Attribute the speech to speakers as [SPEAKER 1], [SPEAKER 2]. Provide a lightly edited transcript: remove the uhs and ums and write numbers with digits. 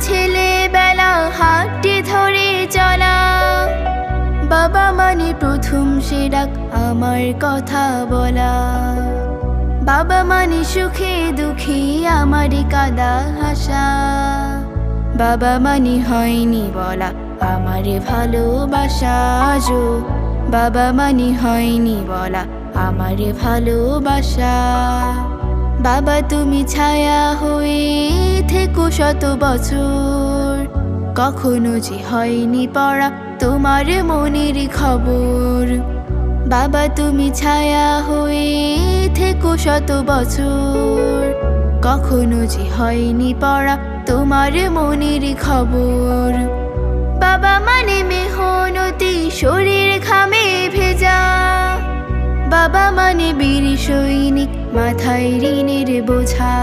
[SPEAKER 1] ছেলেবেলা হাতটি ধরে চলা। বাবা মানে প্রথম সে ডাক আমার কথা বলা। বাবা মানে সুখে দুঃখে আমারই কাঁদা হাসা। বাবা মানে হয়নি বলা আমারে ভালোবাসা আজও। বাবা মানে হয়নি বলা আমারে ভালোবাসা। বাবা তুমি ছায়া হয়ে থেকো শত বছর, কখনো যে হয়নি পড়া তোমার মনের খবর। বাবা তুমি ছায়া হয়ে থেকো শত বছর, কখনো যে হয়নি পড়া তোমার মনের খবর। বাবা মানে মেহনতি শরীর ঘামে ভেজা। বাবা মানে বীর সৈনিক মাথায় ঋণের বোঝা।